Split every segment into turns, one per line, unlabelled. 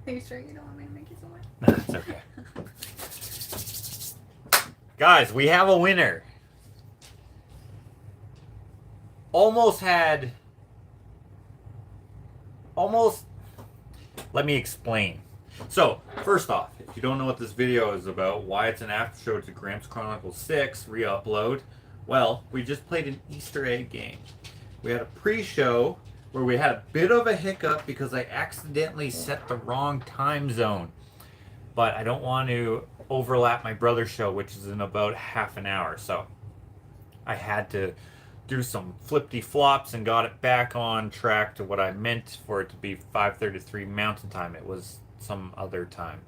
Are you sure you don't want me to make you some more?
No, it's okay. Guys, we have a winner. Almost had... Almost... Let me explain. So, first off, if you don't know what this video is about, why it's an after show to Gramps Chronicles 6 Reupload, well, we just played an Easter egg game. We had a pre-show where we had a bit of a hiccup because I accidentally set the wrong time zone. But I don't want to overlap my brother's show, which is in about half an hour. So I had to do some flippy flops and got it back on track to what I meant for it to be 5:33 Mountain Time. It was some other time.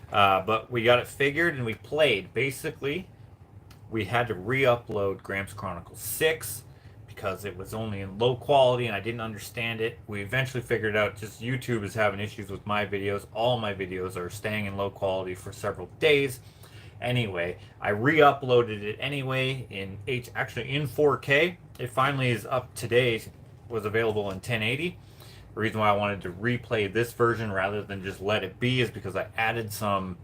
But we got it figured and we played. Basically, we had to re-upload Gramps Chronicles 6 because it was only in low quality and I didn't understand it. We eventually figured out just YouTube is having issues with my videos. All my videos are staying in low quality for several days. Anyway, I re-uploaded it anyway in actually in 4K. It finally is up today. Was available in 1080. The reason why I wanted to replay this version rather than just let it be is because I added some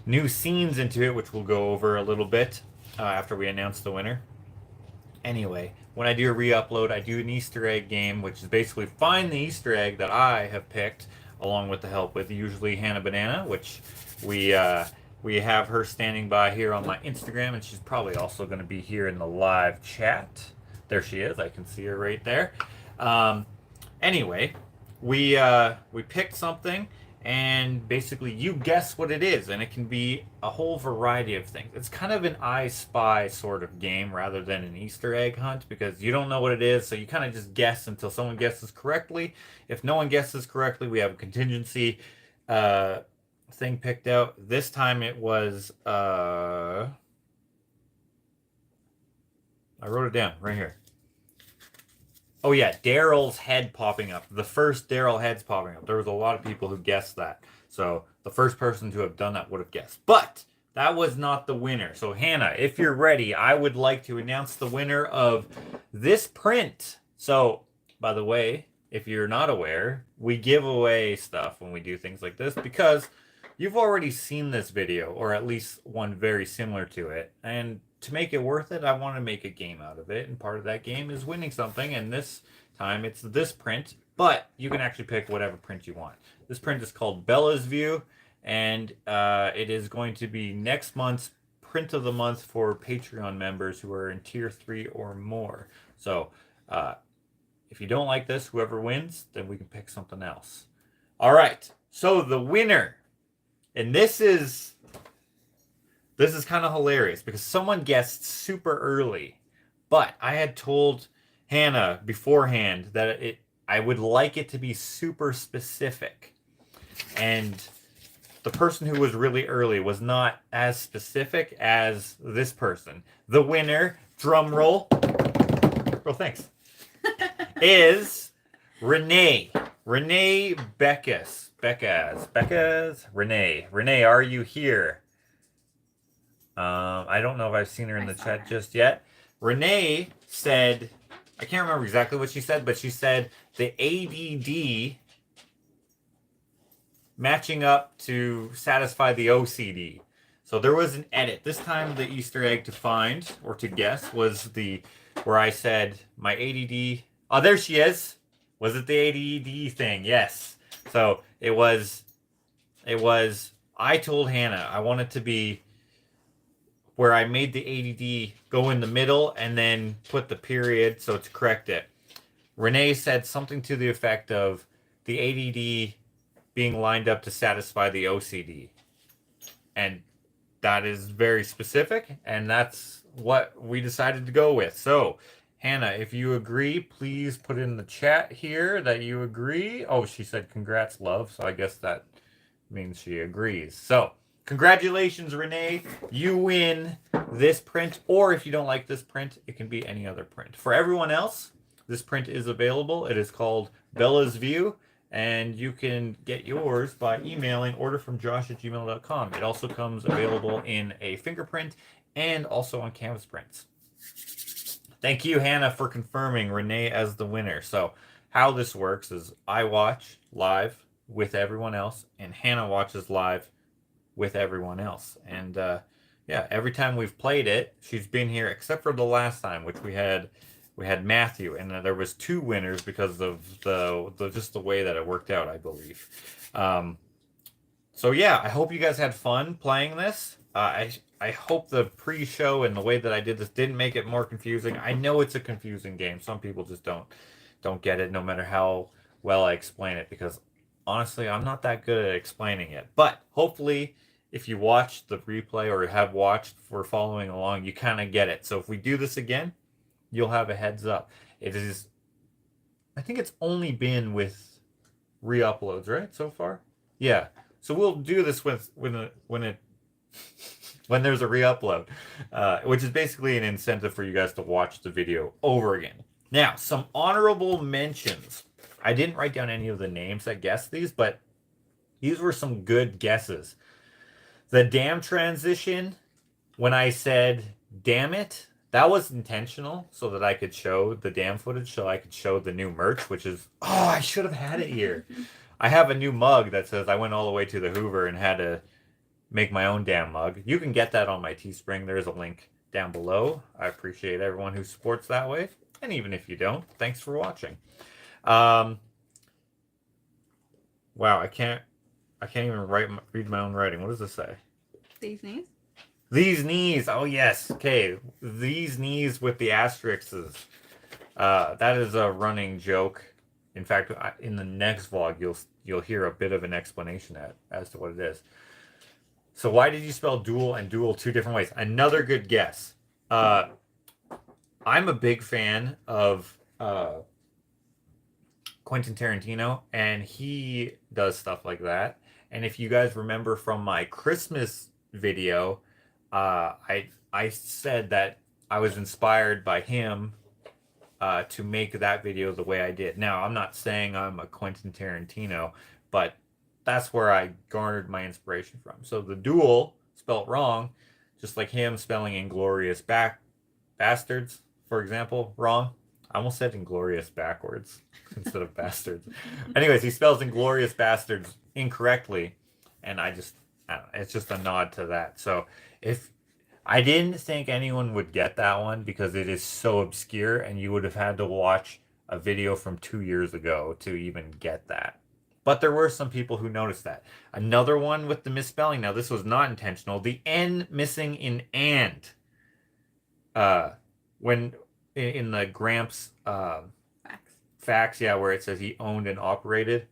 new scenes into it, which we'll go over a little bit after we announce the winner. Anyway, when I do a re-upload, I do an Easter egg game, which is basically find the Easter egg that I have picked, along with the help with usually Hannah Banana, which we have her standing by here on my Instagram, and she's probably also going to be here in the live chat. There she is. I can see her right there. Anyway, we picked something, and basically you guess what it is, and it can be a whole variety of things. It's kind of an I Spy sort of game rather than an Easter egg hunt because you don't know what it is, so you kind of just guess until someone guesses correctly. If no one guesses correctly, we have a contingency thing picked out. This time it was I wrote it down right here. Oh yeah, Daryl's head popping up. The first Daryl head's popping up. There was a lot of people who guessed that. So the first person to have done that would have guessed. But that was not the winner. So Hannah, if you're ready, I would like to announce the winner of this print. So, by the way, if you're not aware, we give away stuff when we do things like this because you've already seen this video, or at least one very similar to it. And to make it worth it, I want to make a game out of it, and part of that game is winning something, and this time it's this print, but you can actually pick whatever print you want. This print is called Bella's View, and it is going to be next month's print of the month for Patreon members who are in tier 3 or more. So if you don't like this, whoever wins, then we can pick something else. All right, so the winner, and this is kind of hilarious because someone guessed super early, but I had told Hannah beforehand that I would like it to be super specific. And the person who was really early was not as specific as this person. The winner, drum roll. Oh, thanks. is Renee. Renee Beckas. Renee, are you here? I don't know if I've seen her in the chat just yet. Renee said, I can't remember exactly what she said, but she said the ADD matching up to satisfy the OCD. So there was an edit. This time the Easter egg to find or to guess was where I said my ADD. Oh, there she is. Was it the ADD thing? Yes. So it was, I told Hannah I want it to be where I made the ADD go in the middle and then put the period so to correct it. Renee said something to the effect of the ADD being lined up to satisfy the OCD. And that is very specific, and that's what we decided to go with. So, Hannah, if you agree, please put in the chat here that you agree. Oh, she said congrats, love, so I guess that means she agrees. So, congratulations, Renee. You win this print, or if you don't like this print, it can be any other print. For everyone else, this print is available. It is called Bella's View, and you can get yours by emailing orderfromjosh@gmail.com. It also comes available in a fingerprint and also on canvas prints. Thank you, Hannah, for confirming Renee as the winner. So how this works is I watch live with everyone else, and Hannah watches live with everyone else. And yeah, every time we've played it, she's been here except for the last time, which we had Matthew, and there was 2 winners because of the just the way that it worked out, I believe. So yeah, I hope you guys had fun playing this. I hope the pre-show and the way that I did this didn't make it more confusing. I know it's a confusing game. Some people just don't get it, no matter how well I explain it, because honestly, I'm not that good at explaining it. But hopefully, if you watch the replay or have watched for following along, you kind of get it. So if we do this again, you'll have a heads up. It is, I think it's only been with re-uploads, right, so far? Yeah. So we'll do this when there's a re-upload, which is basically an incentive for you guys to watch the video over again. Now, some honorable mentions. I didn't write down any of the names that guessed these, but these were some good guesses. The damn transition, when I said damn it, that was intentional so that I could show the damn footage, so I could show the new merch, which is, oh, I should have had it here. I have a new mug that says I went all the way to the Hoover and had to make my own damn mug. You can get that on my Teespring. There's a link down below. I appreciate everyone who supports that way. And even if you don't, thanks for watching. Wow, I can't even read my own writing. What does this say?
These knees?
These knees. Oh, yes. Okay. These knees with the asterisks. That is a running joke. In fact, in the next vlog, you'll hear a bit of an explanation as to what it is. So why did you spell duel and duel 2 different ways? Another good guess. I'm a big fan of Quentin Tarantino, and he does stuff like that. And if you guys remember from my Christmas video, I said that I was inspired by him to make that video the way I did. Now, I'm not saying I'm a Quentin Tarantino, but that's where I garnered my inspiration from. So the duel, spelt wrong, just like him spelling Inglorious Bastards, for example, wrong. I almost said Inglorious backwards instead of bastards. Anyways, he spells Inglorious Bastards incorrectly, and I don't know, it's just a nod to that. So if I didn't think anyone would get that one because it is so obscure, and you would have had to watch a video from 2 years ago to even get that. But there were some people who noticed that. Another one with the misspelling. Now, this was not intentional. The N missing in and. When in the Gramps facts, yeah, where it says he owned and operated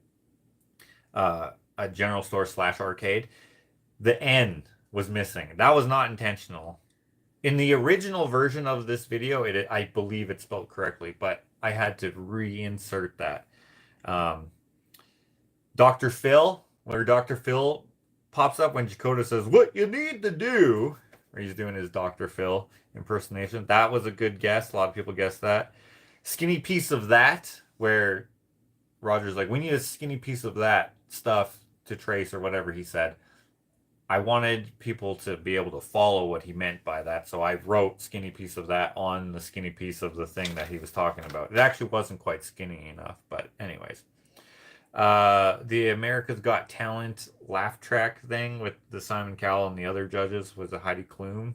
a general store / arcade, the N was missing. That was not intentional. In the original version of this video, I believe it's spelled correctly, but I had to reinsert that. Dr. Phil, where Dr. Phil pops up when Dakota says, "What you need to do," where he's doing his Dr. Phil impersonation. That was a good guess. A lot of people guessed that. Skinny piece of that, where Roger's like, "We need a skinny piece of that stuff to trace," or whatever he said. I wanted people to be able to follow what he meant by that, so I wrote skinny piece of that on the skinny piece of the thing that he was talking about. It actually wasn't quite skinny enough, but anyways. The America's Got Talent laugh track thing with the Simon Cowell and the other judges was a Heidi Klum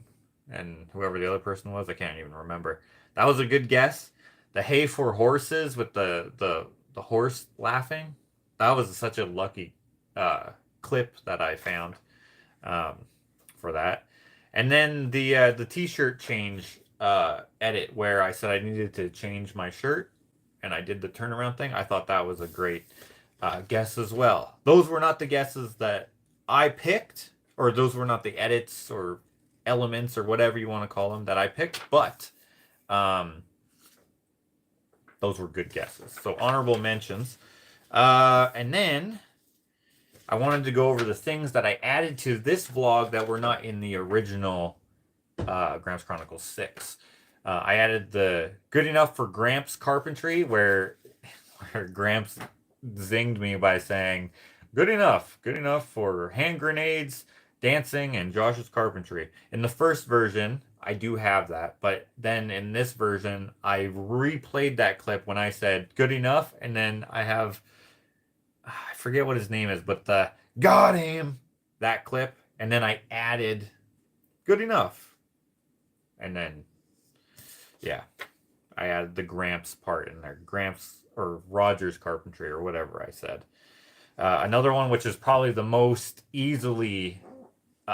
and whoever the other person was, I can't even remember. That was a good guess. The Hay for Horses with the horse laughing, that was such a lucky clip that I found for that. And then the t-shirt change edit where I said I needed to change my shirt and I did the turnaround thing. I thought that was a great guess as well. Those were not the guesses that I picked, or those were not the edits or elements or whatever you want to call them that I picked, but those were good guesses. So honorable mentions. And then I wanted to go over the things that I added to this vlog that were not in the original Gramps Chronicles 6. I added the good enough for Gramps carpentry, where Gramps zinged me by saying, good enough for hand grenades, dancing, and Josh's carpentry. In the first version, I do have that, but then in this version, I replayed that clip when I said good enough, and then I have I forget what his name is, but the got him that clip, and then I added good enough, and then yeah, I added the Gramps part in there, Gramps or Rogers Carpentry or whatever I said. Another one which is probably the most easily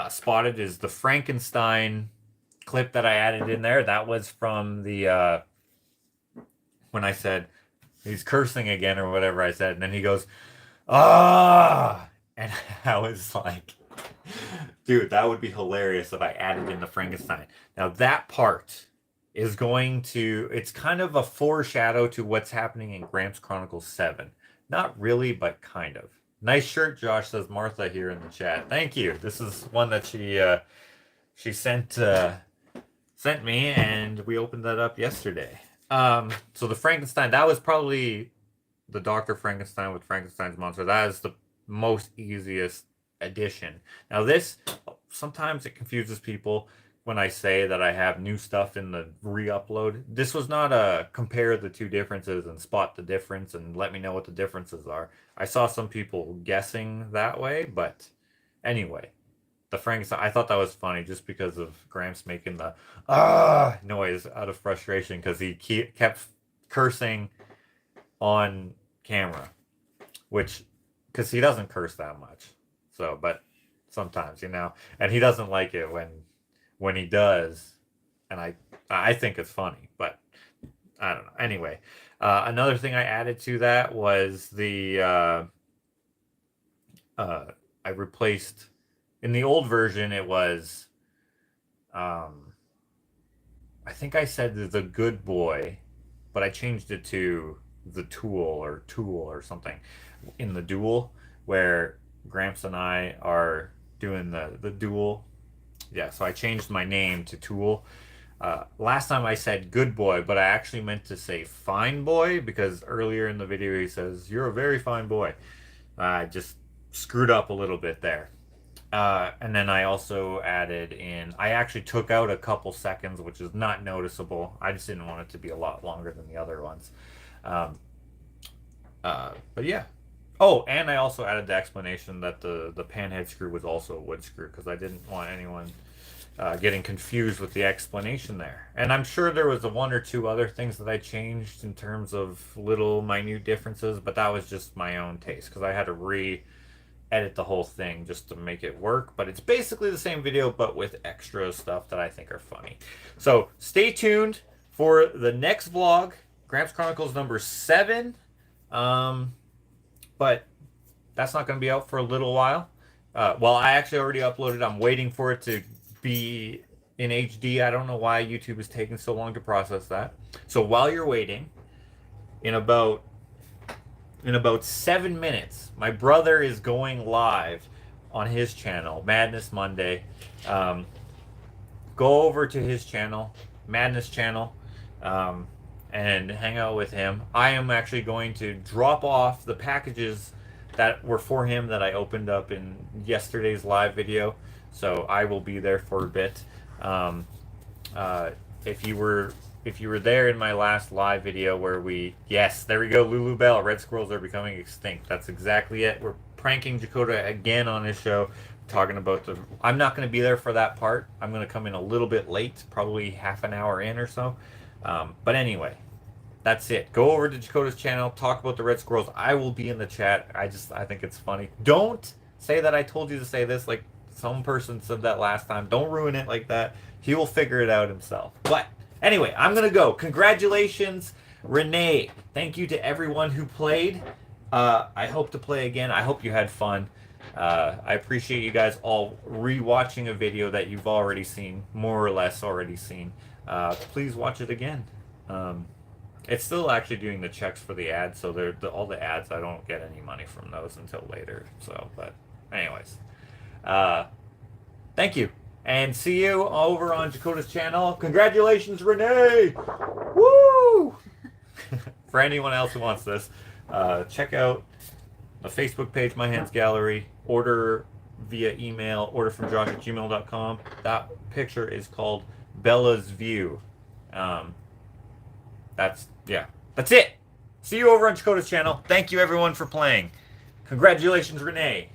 spotted is the Frankenstein clip that I added in there. That was from the when I said he's cursing again or whatever I said, and then he goes, ah, and I was like, dude, that would be hilarious if I added in the Frankenstein. Now that part is going to, it's kind of a foreshadow to what's happening in Gramps Chronicles 7. Not really, but kind of. Nice shirt, Josh, says Martha here in the chat. Thank you. This is one that she sent me, and we opened that up yesterday. So the Frankenstein, that was probably the Dr. Frankenstein with Frankenstein's monster. That is the most easiest addition. Now this, sometimes it confuses people when I say that I have new stuff in the re-upload. This was not a compare the two differences and spot the difference and let me know what the differences are. I saw some people guessing that way, but anyway, the Frankenstein, I thought that was funny just because of Gramps making the noise out of frustration because he kept cursing on camera, which, because he doesn't curse that much. So, but sometimes, you know, and he doesn't like it when he does, and I think it's funny, but I don't know. Anyway, another thing I added to that was the I replaced, in the old version it was I think I said the good boy, but I changed it to the tool or something in the duel where Gramps and I are doing the duel. Yeah, so I changed my name to Tool. Last time I said good boy, but I actually meant to say fine boy because earlier in the video he says, you're a very fine boy. I just screwed up a little bit there. And then I also added in, I actually took out a couple seconds, which is not noticeable. I just didn't want it to be a lot longer than the other ones. But yeah. Oh, and I also added the explanation that the panhead screw was also a wood screw because I didn't want anyone getting confused with the explanation there. And I'm sure there was one or two other things that I changed in terms of little minute differences, but that was just my own taste because I had to re-edit the whole thing just to make it work. But it's basically the same video, but with extra stuff that I think are funny. So stay tuned for the next vlog, Gramps Chronicles number 7. But that's not going to be out for a little while. Well, I actually already uploaded. I'm waiting for it to be in HD. I don't know why YouTube is taking so long to process that. So while you're waiting, in about 7 minutes, my brother is going live on his channel, Madness Monday. Go over to his channel, Madness Channel, and hang out with him. I am actually going to drop off the packages that were for him that I opened up in yesterday's live video. So I will be there for a bit. If you were there in my last live video where yes, there we go, Lulu Bell, red squirrels are becoming extinct. That's exactly it. We're pranking Dakota again on his show, talking about I'm not going to be there for that part. I'm going to come in a little bit late, probably half an hour in or so. But anyway, that's it. Go over to Dakota's channel, talk about the red squirrels. I will be in the chat. I think it's funny. Don't say that I told you to say this like some person said that last time. Don't ruin it like that. He will figure it out himself. But anyway, I'm going to go. Congratulations, Renee. Thank you to everyone who played. I hope to play again. I hope you had fun. I appreciate you guys all re-watching a video that you've already seen, more or less already seen. Please watch it again. It's still actually doing the checks for the ads, so all the ads, I don't get any money from those until later. So, but anyways, thank you, and see you over on Dakota's channel. Congratulations, Renee! Woo! For anyone else who wants this, check out the Facebook page, My Hands Gallery. Order via email, orderfromjosh@gmail.com. That picture is called Bella's View. That's it. See you over on Dakota's channel. Thank you everyone for playing. Congratulations, Renee.